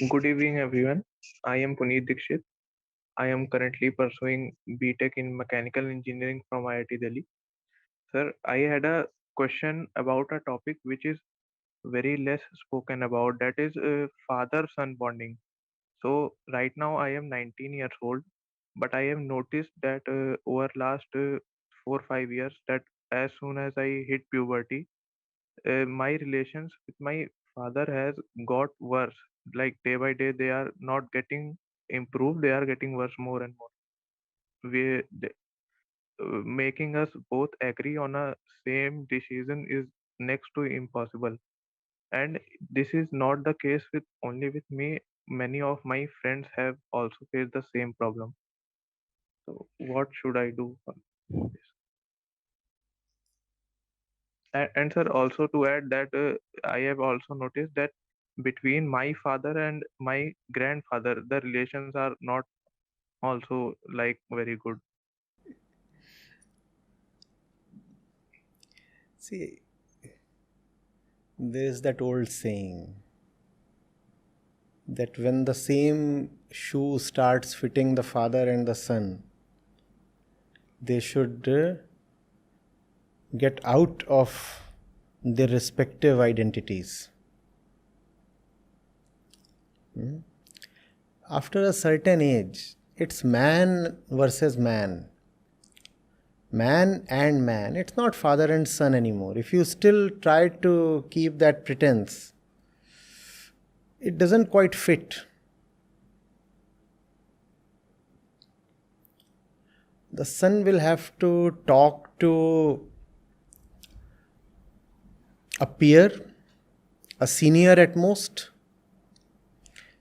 Good evening, everyone. I am Puneet Dikshit. I am currently pursuing BTech in Mechanical Engineering from IIT Delhi. Sir, I had a question about a topic which is very less spoken about, that is father-son bonding. So right now I am 19 years old, but I have noticed that over last 4 5 years that as soon as I hit puberty, my relations with my father has got worse. Like day by day, they are not getting improved; they are getting worse more and more. Making us both agree on a same decision is next to impossible. And this is not the case with only with me. Many of my friends have also faced the same problem. So, what should I do for this? And sir, also to add that I have also noticed that between my father and my grandfather, the relations are not also like very good. See, there is that old saying that when the same shoe starts fitting the father and the son, they should get out of their respective identities. After a certain age, it's man versus man. Man and man. It's not father and son anymore. If you still try to keep that pretense, it doesn't quite fit. The son will have to talk to a peer, a senior at most,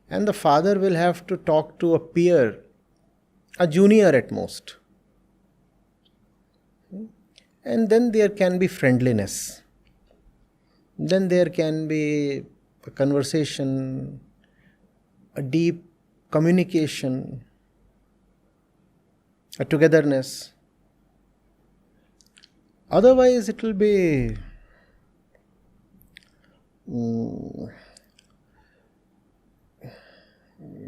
and the father will have to talk to a peer, a junior at most. And then there can be friendliness. Then there can be a conversation, a deep communication, a togetherness. Otherwise, it will be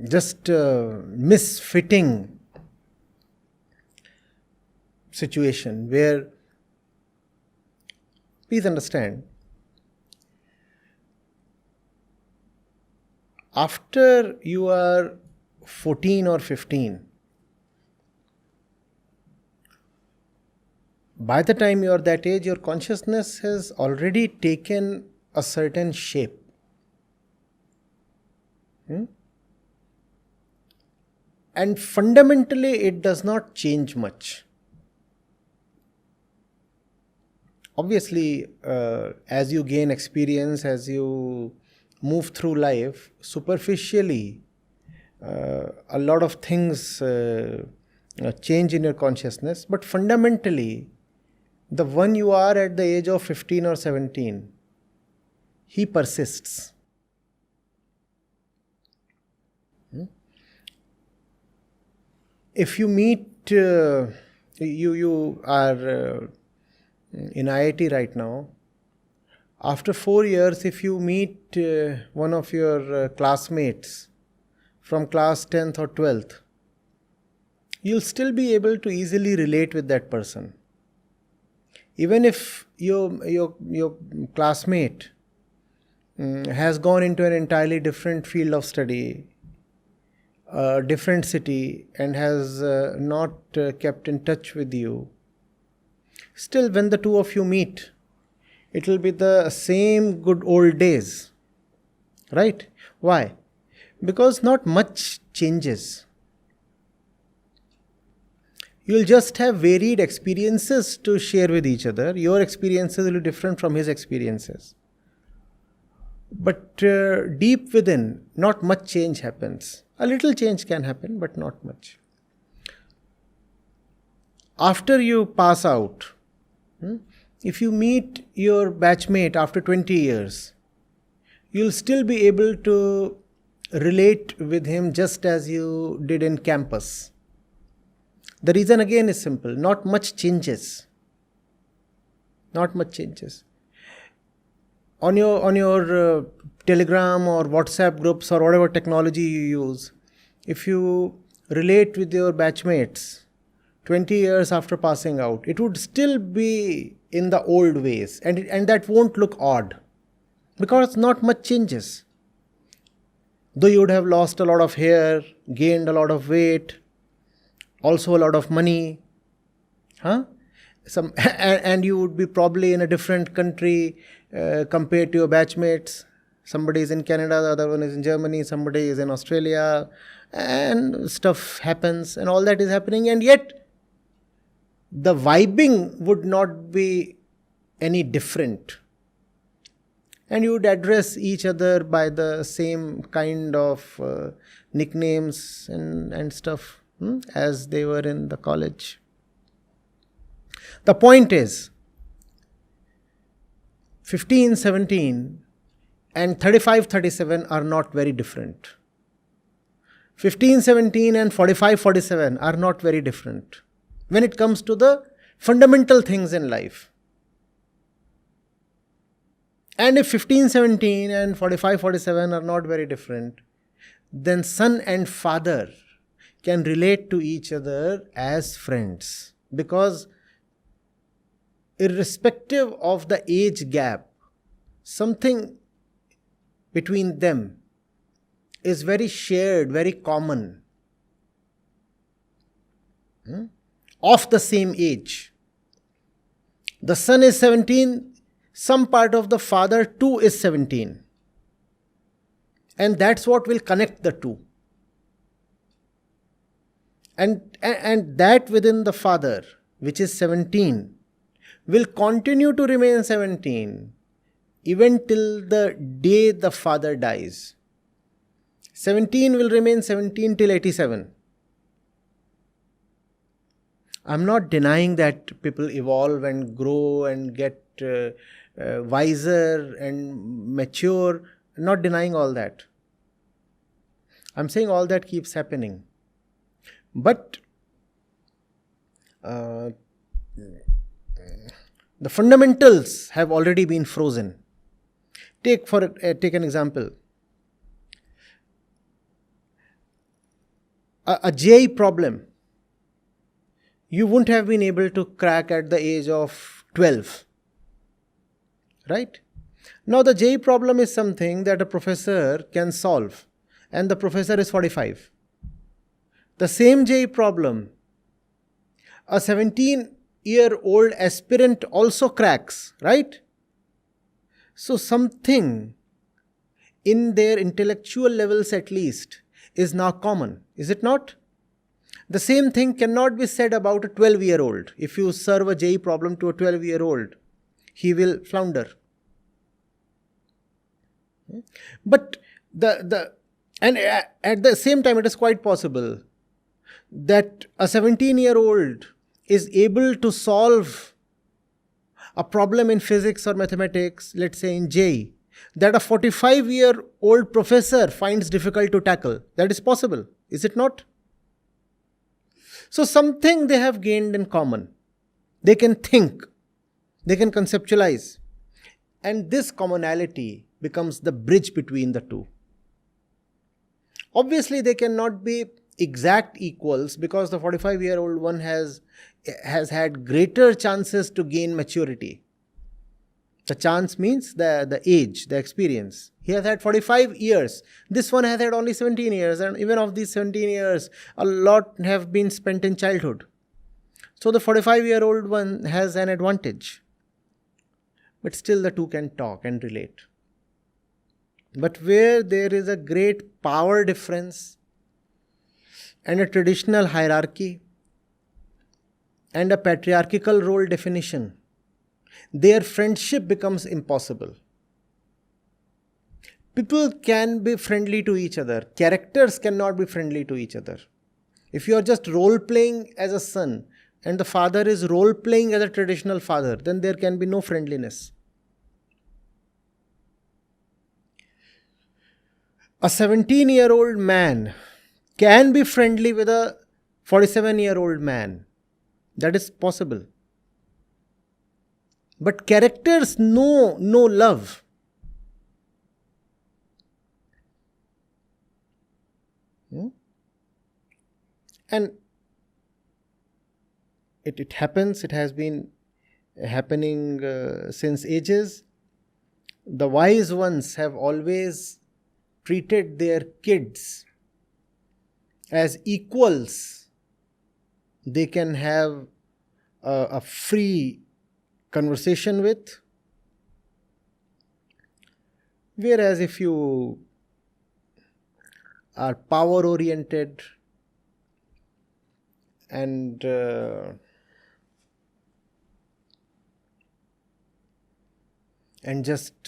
just misfitting situation where, please understand, after you are 14 or 15, by the time you are that age, your consciousness has already taken a certain shape. And fundamentally, it does not change much. Obviously, as you gain experience, as you move through life, superficially, a lot of things change in your consciousness, but fundamentally, the one you are at the age of 15 or 17, he persists. If you meet, you are in IIT right now. After 4 years, if you meet one of your classmates from class 10th or 12th, you'll still be able to easily relate with that person. Even if your classmate has gone into an entirely different field of study, a different city, and has not kept in touch with you, still when the two of you meet, it will be the same good old days. Right? Why? Because not much changes. You'll just have varied experiences to share with each other. Your experiences will be different from his experiences. But deep within, not much change happens. A little change can happen, but not much. After you pass out, if you meet your batchmate after 20 years, you'll still be able to relate with him just as you did in campus. The reason again is simple, not much changes. Not much changes. On your Telegram or WhatsApp groups or whatever technology you use, if you relate with your batchmates 20 years after passing out, it would still be in the old ways, and that won't look odd because not much changes. Though you would have lost a lot of hair, gained a lot of weight, also a lot of money, and you would be probably in a different country compared to your batchmates. Somebody is in Canada, the other one is in Germany, somebody is in Australia, and stuff happens, and all that is happening, and yet the vibing would not be any different. And you would address each other by the same kind of nicknames and stuff as they were in the college. The point is, 15, 17 and 35, 37 are not very different. 15, 17 and 45, 47 are not very different when it comes to the fundamental things in life. And if 15, 17 and 45, 47 are not very different, then son and father can relate to each other as friends. Because irrespective of the age gap, something between them is very shared, very common, of the same age. The son is 17, some part of the father too is 17. And that's what will connect the two. And that within the father, which is 17, will continue to remain 17 even till the day the father dies. 17 will remain 17 till 87. I'm not denying that people evolve and grow and get wiser and mature. I'm not denying all that. I'm saying all that keeps happening. But the fundamentals have already been frozen. Take an example. A JEE problem you wouldn't have been able to crack at the age of 12. Right? Now the JEE problem is something that a professor can solve, and the professor is 45. The same JEE problem, a 17-year-old aspirant also cracks, right? So something in their intellectual levels at least is now common, is it not? The same thing cannot be said about a 12-year-old. If you serve a JEE problem to a 12-year-old, he will flounder. But and at the same time, it is quite possible that a 17-year-old is able to solve a problem in physics or mathematics, let's say in JEE, that a 45-year-old professor finds difficult to tackle. That is possible, is it not? So something they have gained in common. They can think, they can conceptualize, and this commonality becomes the bridge between the two. Obviously, they cannot be exact equals because the 45-year-old one has had greater chances to gain maturity. The chance means the age, the experience. He has had 45 years. This one has had only 17 years. And even of these 17 years, a lot have been spent in childhood. So the 45-year-old one has an advantage. But still the two can talk and relate. But where there is a great power difference and a traditional hierarchy and a patriarchal role definition, their friendship becomes impossible. People can be friendly to each other. Characters cannot be friendly to each other. If you are just role-playing as a son and the father is role-playing as a traditional father, then there can be no friendliness. A 17-year-old man can be friendly with a 47-year-old man. That is possible. But characters know no love. And it happens, it has been happening since ages. The wise ones have always treated their kids as equals. They can have a free conversation with. Whereas if you are power oriented and just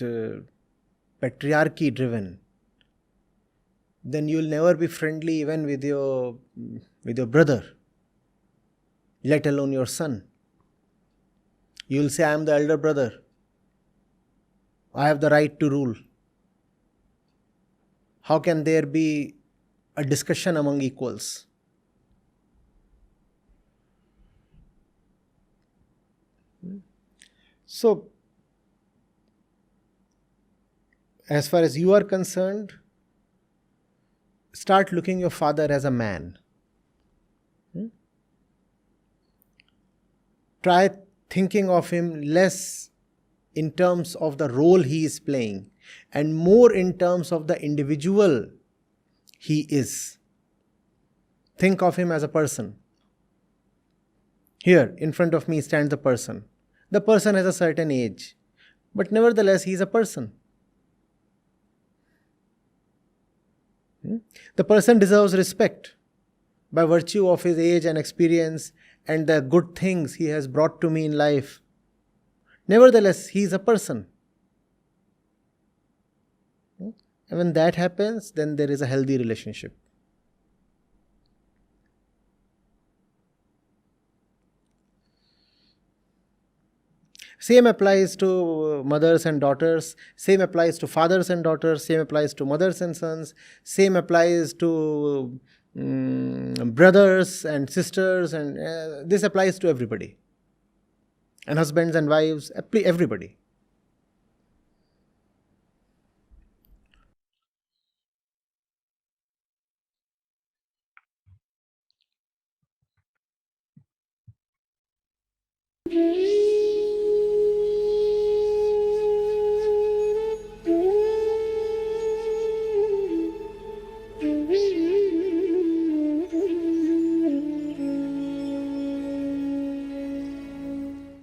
patriarchy driven, then you'll never be friendly even with your brother, let alone your son. You'll say, I am the elder brother, I have the right to rule. How can there be a discussion among equals? So, as far as you are concerned, start looking your father as a man. Try thinking of him less in terms of the role he is playing and more in terms of the individual he is. Think of him as a person. Here, in front of me stands a person. The person has a certain age, but nevertheless, he is a person. The person deserves respect by virtue of his age and experience and the good things he has brought to me in life. Nevertheless, he is a person. And when that happens, then there is a healthy relationship. Same applies to mothers and daughters, same applies to fathers and daughters, same applies to mothers and sons, same applies to brothers and sisters, and this applies to everybody. And husbands and wives, everybody.